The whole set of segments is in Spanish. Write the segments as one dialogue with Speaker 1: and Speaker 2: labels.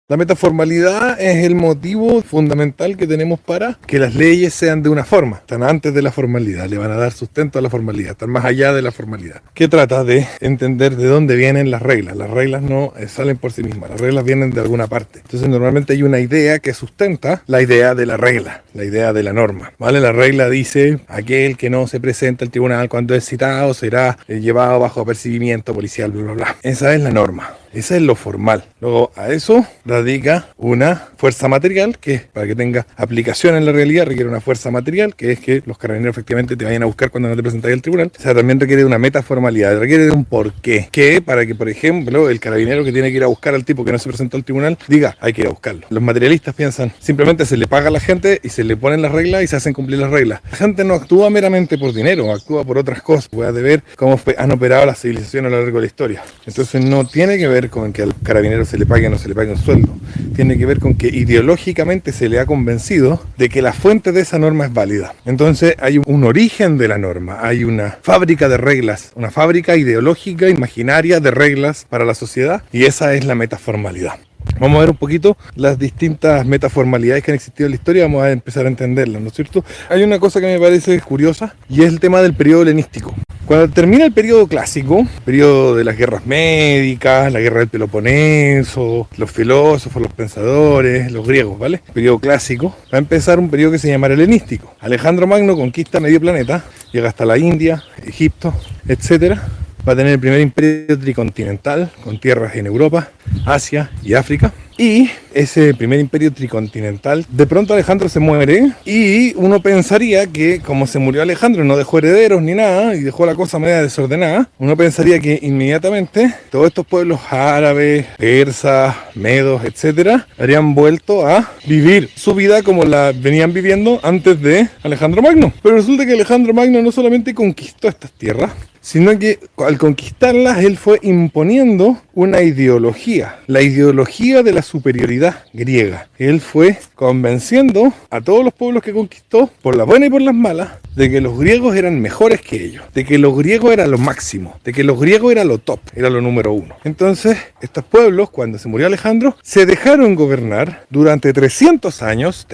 Speaker 1: La metaformalidad es el motivo fundamental que tenemos para que las leyes sean de una forma. Están antes de la formalidad, le van a dar sustento a la formalidad, están más allá de la formalidad. Que trata de entender de dónde vienen las reglas. Las reglas no salen por sí mismas, las reglas vienen de alguna parte. Entonces normalmente hay una idea que sustenta la idea de la regla, la idea de la norma. ¿Vale? La regla dice, aquel que no se presenta al tribunal cuando es citado será llevado bajo apercibimiento policial, bla, bla, bla. Esa es la norma. Esa es lo formal. Luego a eso radica una fuerza material que, para que tenga aplicación en la realidad, requiere una fuerza material, que es que los carabineros efectivamente te vayan a buscar cuando no te presentas al tribunal. O sea, también requiere de una metaformalidad, requiere de un porqué. Que para que, por ejemplo, el carabinero que tiene que ir a buscar al tipo que no se presentó al tribunal, diga, hay que ir a buscarlo. Los materialistas piensan, simplemente se le paga a la gente y se le ponen las reglas y se hacen cumplir las reglas. La gente no actúa meramente por dinero, actúa por otras cosas. Puede de ver cómo han operado las civilizaciones a lo largo de la historia. Entonces no tiene que ver con que al carabinero se le pague o no se le pague un sueldo. Tiene que ver con que ideológicamente se le ha convencido de que la fuente de esa norma es válida. Entonces hay un origen de la norma, hay una fábrica de reglas, una fábrica ideológica, imaginaria de reglas para la sociedad, y esa es la metaformalidad. Vamos a ver un poquito las distintas metaformalidades que han existido en la historia, vamos a empezar a entenderlas, ¿no es cierto? Hay una cosa que me parece curiosa y es el tema del periodo helenístico. Cuando termina el periodo clásico, periodo de las guerras médicas, la guerra del Peloponeso, los filósofos, los pensadores, los griegos, ¿vale? Periodo clásico, va a empezar un periodo que se llamará helenístico. Alejandro Magno conquista medio planeta, llega hasta la India, Egipto, etcétera. Va a tener el primer imperio tricontinental con tierras en Europa, Asia y África. Y ese primer imperio tricontinental, de pronto Alejandro se muere y uno pensaría que como se murió Alejandro no dejó herederos ni nada y dejó la cosa media desordenada, uno pensaría que inmediatamente todos estos pueblos árabes, persas, medos, etcétera, habrían vuelto a vivir su vida como la venían viviendo antes de Alejandro Magno. Pero resulta que Alejandro Magno no solamente conquistó estas tierras, sino que al conquistarlas él fue imponiendo una ideología, la ideología de la superioridad griega. Él fue convenciendo a todos los pueblos que conquistó, por las buenas y por las malas, de que los griegos eran mejores que ellos, de que los griegos eran lo máximo, de que los griegos eran lo top, era lo número uno. Entonces, estos pueblos, cuando se murió Alejandro, se dejaron gobernar durante 300 años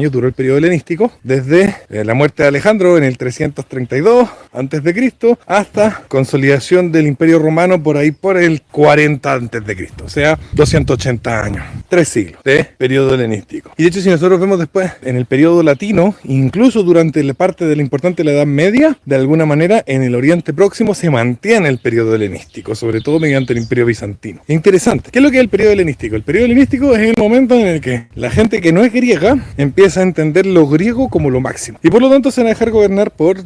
Speaker 1: duró el periodo helenístico, desde la muerte de Alejandro en el 332 a.C., hasta consolidación del Imperio Romano por ahí por el 40 a.C., o sea, 280 años, 3 siglos de periodo helenístico. Y de hecho, si nosotros vemos después en el periodo latino, incluso durante la parte de la importante la Edad Media, de alguna manera en el Oriente Próximo se mantiene el periodo helenístico, sobre todo mediante el Imperio Bizantino. Interesante. ¿Qué es lo que es el periodo helenístico? El periodo helenístico es el momento en el que la gente que no es griega empieza a entender lo griego como lo máximo. Y por lo tanto se van a dejar gobernar por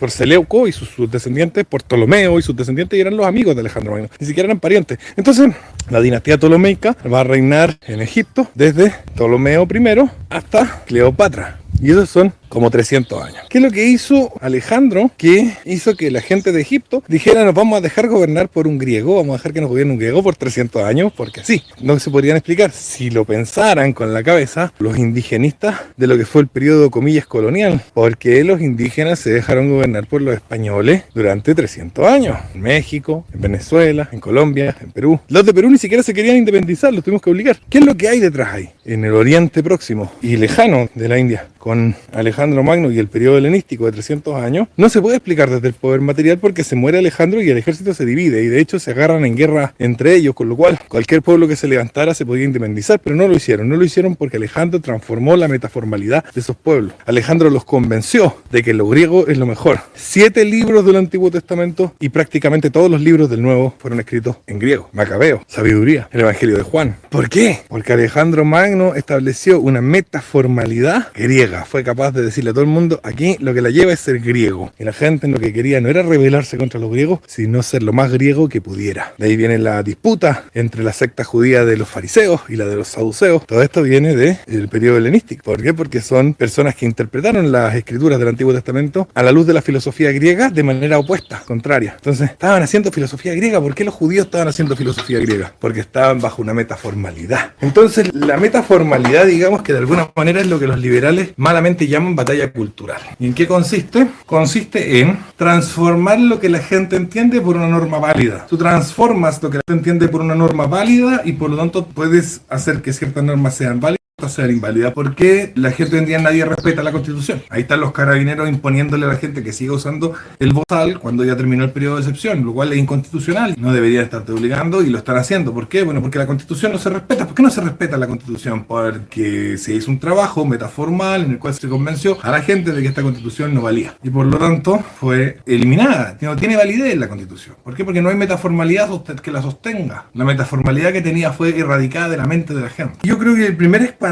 Speaker 1: Seleuco y sus descendientes, por Ptolomeo y sus descendientes, y eran los amigos de Alejandro Magno, ni siquiera eran parientes. Entonces, la dinastía ptolomeica va a reinar en Egipto desde Ptolomeo I hasta Cleopatra. Y esos son como 300 años. ¿Qué es lo que hizo Alejandro? Que hizo que la gente de Egipto dijera, nos vamos a dejar gobernar por un griego, vamos a dejar que nos gobierne un griego por 300 años, porque sí. No se podrían explicar, si lo pensaran con la cabeza, los indigenistas de lo que fue el periodo, comillas, colonial, porque los indígenas se dejaron gobernar por los españoles durante 300 años. En México, en Venezuela, en Colombia, en Perú. Los de Perú ni siquiera se querían independizar, los tuvimos que obligar. ¿Qué es lo que hay detrás ahí? En el Oriente Próximo y lejano de la India, con Alejandro Magno y el periodo helenístico de 300 años, no se puede explicar desde el poder material, porque se muere Alejandro y el ejército se divide, y de hecho se agarran en guerra entre ellos, con lo cual cualquier pueblo que se levantara se podía independizar, pero no lo hicieron porque Alejandro transformó la metaformalidad de esos pueblos. Alejandro los convenció de que lo griego es lo mejor. 7 libros del Antiguo Testamento y prácticamente todos los libros del Nuevo fueron escritos en griego. Macabeo, Sabiduría, el Evangelio de Juan. ¿Por qué? Porque Alejandro Magno estableció una metaformalidad griega. Fue capaz de decirle a todo el mundo, aquí lo que la lleva es ser griego. Y la gente lo que quería no era rebelarse contra los griegos, sino ser lo más griego que pudiera. De ahí viene la disputa entre la secta judía de los fariseos y la de los saduceos. Todo esto viene del periodo helenístico. ¿Por qué? Porque son personas que interpretaron las escrituras del Antiguo Testamento a la luz de la filosofía griega de manera opuesta, contraria. Entonces, estaban haciendo filosofía griega. ¿Por qué los judíos estaban haciendo filosofía griega? Porque estaban bajo una metaformalidad. Entonces, la metaformalidad, digamos que de alguna manera es lo que los liberales malamente llaman batalla cultural. ¿Y en qué consiste? Consiste en transformar lo que la gente entiende por una norma válida. Tú transformas lo que la gente entiende por una norma válida y por lo tanto puedes hacer que ciertas normas sean válidas o sean inválidas. ¿Por qué la gente hoy en día nadie respeta la Constitución? Ahí están los carabineros imponiéndole a la gente que siga usando el bozal cuando ya terminó el periodo de excepción, lo cual es inconstitucional. No deberían estarte obligando y lo están haciendo. ¿Por qué? Bueno, porque la Constitución no se respeta. ¿Por qué no se respeta la Constitución? Porque se hizo un trabajo metaformal en el cual se convenció a la gente de que esta Constitución no valía. Y por lo tanto fue eliminada. No tiene validez la Constitución. ¿Por qué? Porque no hay metaformalidad que la sostenga. La metaformalidad que tenía fue erradicada de la mente de la gente. Yo creo que el primer expansión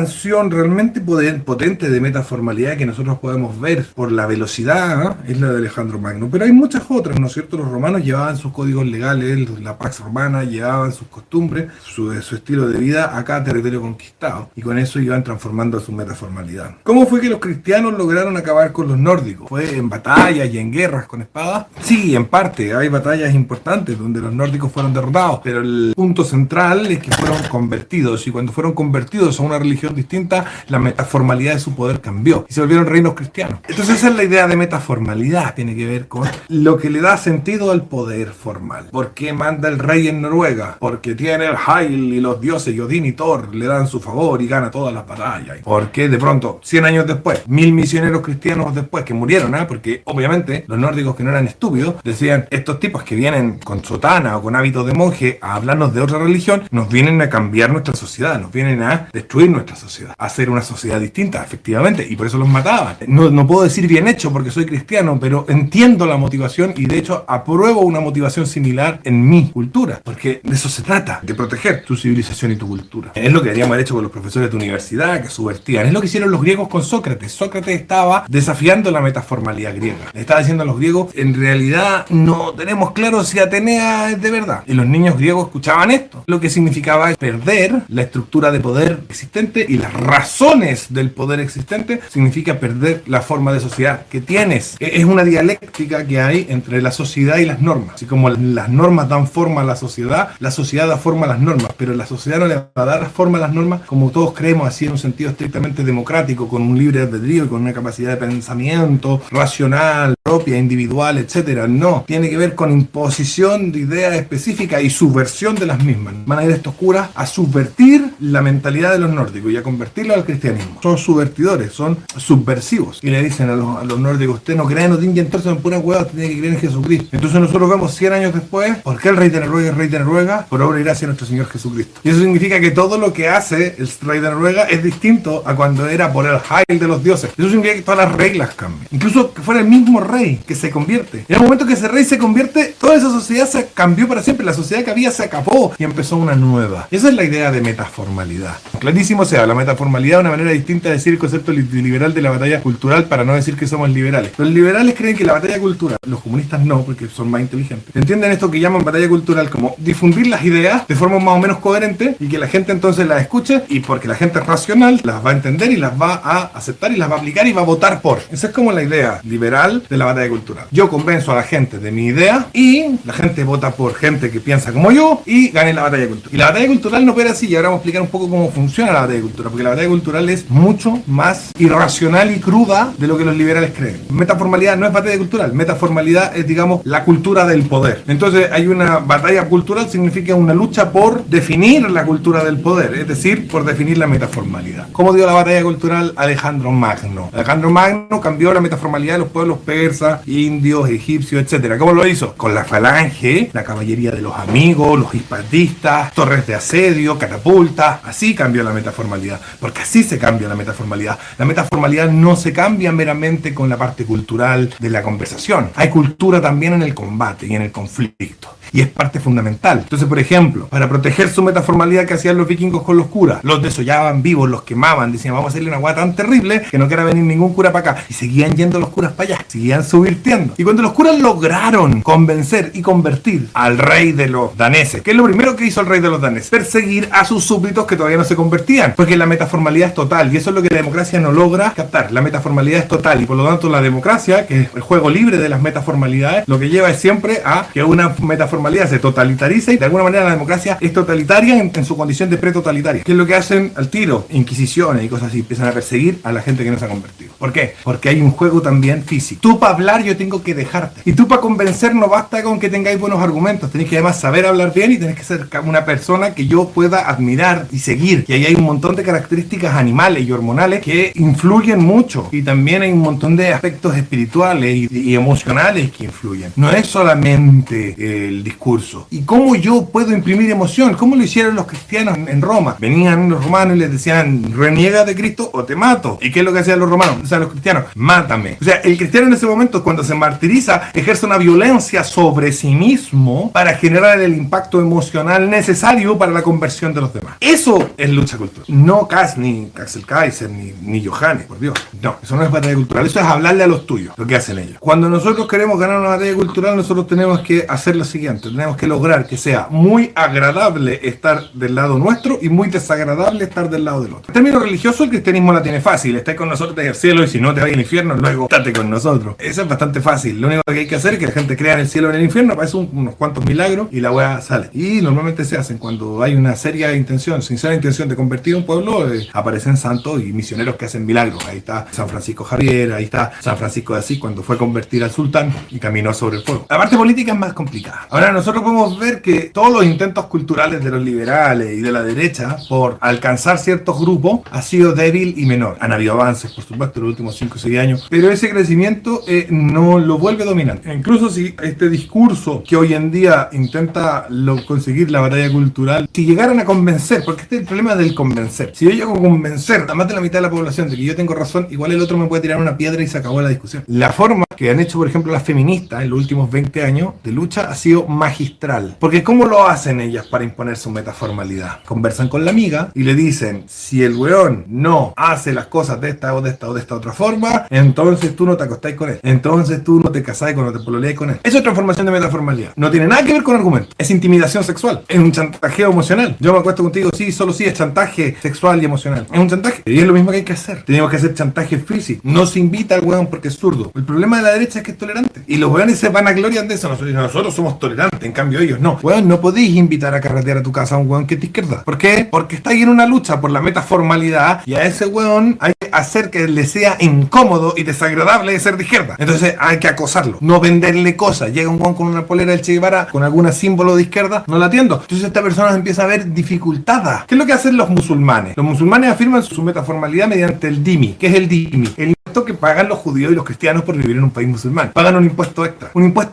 Speaker 1: realmente potente de metaformalidad que nosotros podemos ver por la velocidad es la de Alejandro Magno, pero hay muchas otras, ¿no es cierto? Los romanos llevaban sus códigos legales, la Pax Romana llevaban sus costumbres, su estilo de vida a cada territorio conquistado, y con eso iban transformando su metaformalidad. ¿Cómo fue que los cristianos lograron acabar con los nórdicos? ¿Fue en batallas y en guerras con espadas? Sí, en parte, hay batallas importantes donde los nórdicos fueron derrotados, pero el punto central es que fueron convertidos, y cuando fueron convertidos a una religión distinta, la metaformalidad de su poder cambió y se volvieron reinos cristianos. Entonces esa es la idea de metaformalidad, tiene que ver con lo que le da sentido al poder formal. ¿Por qué manda el rey en Noruega? Porque tiene el Heil y los dioses Odín y Thor le dan su favor y gana todas las batallas. ¿Por qué de pronto, 100 años después, 1000 misioneros cristianos después que murieron? Porque obviamente los nórdicos, que no eran estúpidos, decían, estos tipos que vienen con sotana o con hábitos de monje a hablarnos de otra religión, nos vienen a cambiar nuestra sociedad, nos vienen a destruir nuestra sociedad, hacer una sociedad distinta, efectivamente, y por eso los mataban. No puedo decir bien hecho porque soy cristiano, pero entiendo la motivación y de hecho apruebo una motivación similar en mi cultura, porque de eso se trata, de proteger tu civilización y tu cultura. Es lo que deberíamos haber hecho con los profesores de universidad que subvertían, es lo que hicieron los griegos con Sócrates. Sócrates estaba desafiando la metaformalidad griega, le estaba diciendo a los griegos, en realidad no tenemos claro si Atenea es de verdad, y los niños griegos escuchaban esto, lo que significaba perder la estructura de poder existente y las razones del poder existente, significa perder la forma de sociedad que tienes. Es una dialéctica que hay entre la sociedad y las normas. Así como las normas dan forma a la sociedad da forma a las normas, pero la sociedad no le va a dar forma a las normas como todos creemos, así en un sentido estrictamente democrático, con un libre albedrío y con una capacidad de pensamiento racional, propia, individual, etcétera. No, tiene que ver con imposición de ideas específicas y subversión de las mismas. Van a ir estos curas a subvertir la mentalidad de los nórdicos y a convertirlo al cristianismo. Son subvertidores, son subversivos. Y le dicen a los nórdicos, usted no cree, no tiene que entrarse en pura hueá, usted tiene que creer en Jesucristo. Entonces nosotros vemos 100 años después, ¿por qué el rey de Noruega es rey de Noruega? Por obra y gracia de nuestro Señor Jesucristo. Y eso significa que todo lo que hace el rey de Noruega es distinto a cuando era por el Heil de los dioses. Eso significa que todas las reglas cambian. Incluso que fuera el mismo rey que se convierte. En el momento que ese rey se convierte, toda esa sociedad se cambió para siempre. La sociedad que había se acabó y empezó una nueva. Esa es la idea de metaformalidad. Clarísimo sea, la metaformalidad es una manera distinta de decir el concepto liberal de la batalla cultural, para no decir que somos liberales. Los liberales creen que la batalla cultural, los comunistas no, porque son más inteligentes, entienden esto que llaman batalla cultural como difundir las ideas de forma más o menos coherente y que la gente entonces las escuche, y porque la gente es racional, las va a entender y las va a aceptar y las va a aplicar y va a votar por. Esa es como la idea liberal de la batalla cultural. Yo convenzo a la gente de mi idea y la gente vota por gente que piensa como yo y gane la batalla cultural. Y la batalla cultural no opera así, y ahora vamos a explicar un poco cómo funciona la batalla cultural, porque la batalla cultural es mucho más irracional y cruda de lo que los liberales creen. Metaformalidad no es batalla cultural, metaformalidad es, digamos, la cultura del poder. Entonces hay una batalla cultural, significa una lucha por definir la cultura del poder, es decir, por definir la metaformalidad. ¿Cómo dio la batalla cultural Alejandro Magno? Alejandro Magno cambió la metaformalidad de los pueblos persas, indios, egipcios, etc. ¿Cómo lo hizo? Con la falange, la caballería de los amigos, los hispanistas, torres de asedio, catapultas. Así cambió la metaformalidad, porque así se cambia la metaformalidad. La metaformalidad no se cambia meramente con la parte cultural de la conversación. Hay cultura también en el combate y en el conflicto, y es parte fundamental. Entonces, por ejemplo, para proteger su metaformalidad, que hacían los vikingos con los curas, los desollaban vivos, los quemaban, decían, vamos a hacerle una hueá tan terrible que no quiera venir ningún cura para acá, y seguían yendo los curas para allá, seguían subvirtiendo. Y cuando los curas lograron convencer y convertir al rey de los daneses, ¿qué es lo primero que hizo el rey de los daneses? Perseguir a sus súbditos que todavía no se convertían, porque la metaformalidad es total, y eso es lo que la democracia no logra captar. La metaformalidad es total, y por lo tanto la democracia, que es el juego libre de las metaformalidades, lo que lleva es siempre a que una metaformalidad formalidad se totalitariza y de alguna manera la democracia es totalitaria en su condición de pretotalitaria. ¿Qué es lo que hacen al tiro? Inquisiciones y cosas así, empiezan a perseguir a la gente que no se ha convertido. ¿Por qué? Porque hay un juego también físico. Tú para hablar yo tengo que dejarte. Y tú para convencer no basta con que tengáis buenos argumentos. Tenéis que además saber hablar bien y tenés que ser una persona que yo pueda admirar y seguir. Y ahí hay un montón de características animales y hormonales que influyen mucho. Y también hay un montón de aspectos espirituales y emocionales que influyen. No es solamente el discurso. ¿Y cómo yo puedo imprimir emoción? ¿Cómo lo hicieron los cristianos en Roma? Venían los romanos y les decían, reniega de Cristo o te mato. ¿Y qué es lo que hacían los romanos? O sea, los cristianos, mátame. O sea, el cristiano en ese momento, cuando se martiriza, ejerce una violencia sobre sí mismo para generar el impacto emocional necesario para la conversión de los demás. Eso es lucha cultural. No Kass, ni Axel Kaiser, ni Johannes, por Dios. No, eso no es batalla cultural. Eso es hablarle a los tuyos, lo que hacen ellos. Cuando nosotros queremos ganar una batalla cultural, nosotros tenemos que hacer lo siguiente. Tenemos que lograr que sea muy agradable estar del lado nuestro y muy desagradable estar del lado del otro. En términos religiosos, el cristianismo la tiene fácil. Estás con nosotros desde el cielo y si no te vas al infierno, luego estate con nosotros. Eso es bastante fácil. Lo único que hay que hacer es que la gente crea en el cielo o en el infierno, para eso unos cuantos milagros y la weá sale. Y normalmente se hacen cuando hay una seria intención, sincera intención de convertir un pueblo, aparecen santos y misioneros que hacen milagros. Ahí está San Francisco Javier, ahí está San Francisco de Asís cuando fue a convertir al sultán y caminó sobre el fuego. La parte política es más complicada. Ahora nosotros podemos ver que todos los intentos culturales de los liberales y de la derecha por alcanzar ciertos grupos ha sido débil y menor. Han habido avances, por supuesto, en los últimos 5 o 6 años, pero ese crecimiento no lo vuelve dominante. Incluso si este discurso que hoy en día intenta conseguir la batalla cultural, si llegaran a convencer, porque este es el problema del convencer. Si yo llego a convencer a más de la mitad de la población de que yo tengo razón, igual el otro me puede tirar una piedra y se acabó la discusión. La forma que han hecho, por ejemplo, las feministas en los últimos 20 años de lucha ha sido magistral. Porque ¿cómo lo hacen ellas para imponer su metaformalidad? Conversan con la amiga y le dicen, si el weón no hace las cosas de esta o de esta o de esta otra forma, entonces tú no te acostáis con él. Entonces tú no te casáis cuando te pololeáis con él. Eso es transformación de metaformalidad. No tiene nada que ver con argumentos. Es intimidación sexual. Es un chantajeo emocional. Yo me acuesto contigo, sí, solo sí, es chantaje sexual y emocional. Es un chantaje. Y es lo mismo que hay que hacer. Tenemos que hacer chantaje físico. No se invita al weón porque es zurdo. El problema de la derecha es que es tolerante. Y los weones se vanaglorian de eso. Nosotros somos tolerantes, en cambio ellos no. Weón, no podéis invitar a carretear a tu casa a un weón que es de izquierda. ¿Por qué? Porque está ahí en una lucha por la metaformalidad y a ese weón hay que hacer que le sea incómodo y desagradable ser de izquierda. Entonces hay que acosarlo, no venderle cosas. Llega un weón con una polera del Che Guevara, con algún símbolo de izquierda, no la atiendo. Entonces esta persona se empieza a ver dificultada. ¿Qué es lo que hacen los musulmanes? Los musulmanes afirman su metaformalidad mediante el dhimmi. ¿Qué es el dhimmi? El impuesto que pagan los judíos y los cristianos por vivir en un país musulmán. Pagan un impuesto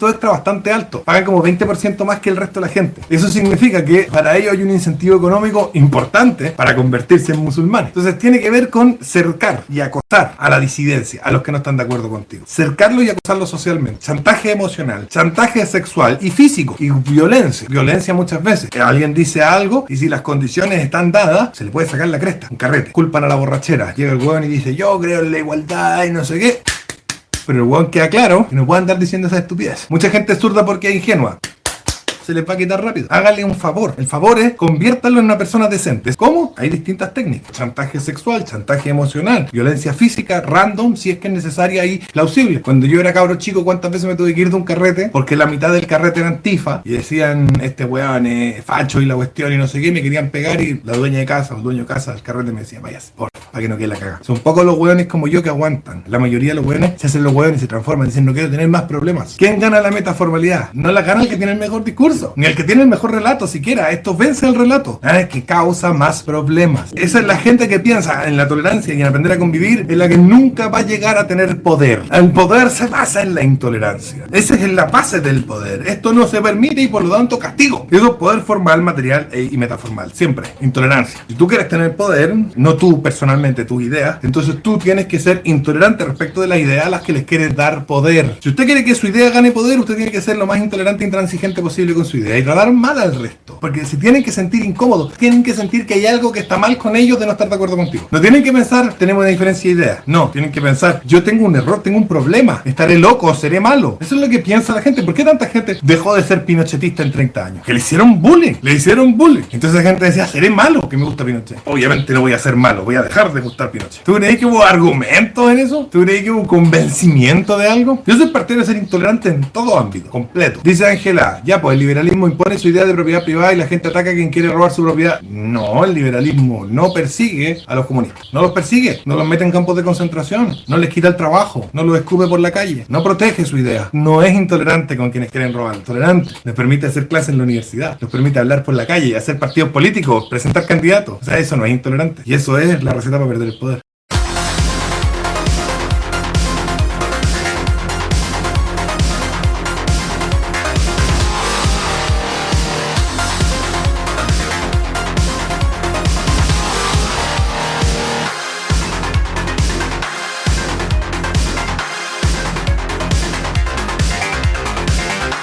Speaker 1: extra bastante alto. Pagan como 20% más que el resto de la gente. Eso significa que para ellos hay un incentivo económico importante para convertirse en musulmanes. Entonces tiene que ver con cercar y acosar a la disidencia, a los que no están de acuerdo contigo. Cercarlo y acosarlo socialmente. Chantaje emocional, chantaje sexual y físico y violencia. Violencia muchas veces. Alguien dice algo y si las condiciones están dadas, se le puede sacar la cresta. Un carrete. Culpan a la borrachera. Llega el huevón y dice, yo creo en la igualdad y no sé qué. Pero el huevón queda claro que no puede andar diciendo esa estupidez. Mucha gente es zurda porque es ingenua. Se les va a quitar rápido. Hágale un favor. El favor es conviértalo en una persona decente. ¿Cómo? Hay distintas técnicas. Chantaje sexual, chantaje emocional, violencia física, random, si es que es necesaria y plausible. Cuando yo era cabro chico, ¿cuántas veces me tuve que ir de un carrete? Porque la mitad del carrete era antifa y decían, este weón es facho y la cuestión y no sé qué, me querían pegar y la dueña de casa o el dueño de casa del carrete me decía, váyase, porfa, para que no quede la caga. Son pocos los weones como yo que aguantan. La mayoría de los weones se hacen los weones y se transforman, dicen, no quiero tener más problemas. ¿Quién gana la metaformalidad? No la gana el que tiene el mejor discurso. Ni el que tiene el mejor relato siquiera. Esto vence el relato. Es que causa más problemas. Esa es la gente que piensa en la tolerancia y en aprender a convivir, en la que nunca va a llegar a tener poder. El poder se basa en la intolerancia. Esa es la base del poder. Esto no se permite y por lo tanto castigo. Eso es poder formal, material y metaformal. Siempre. Intolerancia. Si tú quieres tener poder, no tú personalmente, tus ideas, entonces tú tienes que ser intolerante respecto de las ideas a las que les quieres dar poder. Si usted quiere que su idea gane poder, usted tiene que ser lo más intolerante e intransigente posible con su idea y tratar mal al resto. Porque si tienen que sentir incómodos, tienen que sentir que hay algo que está mal con ellos de no estar de acuerdo contigo. No tienen que pensar, tenemos una diferencia de ideas. No, tienen que pensar, yo tengo un error, tengo un problema, estaré loco, seré malo. Eso es lo que piensa la gente. ¿Por qué tanta gente dejó de ser pinochetista en 30 años? Que le hicieron bullying, Entonces la gente decía, seré malo que me gusta Pinochet. Obviamente no voy a ser malo, voy a dejar de gustar Pinochet. ¿Tú crees que hubo argumentos en eso? ¿Tú crees que hubo convencimiento de algo? Yo soy partidario de ser intolerante en todo ámbito, completo. Dice Ángela, ya pues el liberalismo impone su idea de propiedad privada y la gente ataca a quien quiere robar su propiedad. No, el liberalismo no persigue a los comunistas. No los persigue, no los mete en campos de concentración, no les quita el trabajo, no los escupe por la calle, no protege su idea. No es intolerante con quienes quieren robar. Tolerante. Les permite hacer clases en la universidad, les permite hablar por la calle, hacer partidos políticos, presentar candidatos. O sea, eso no es intolerante. Y eso es la receta para perder el poder.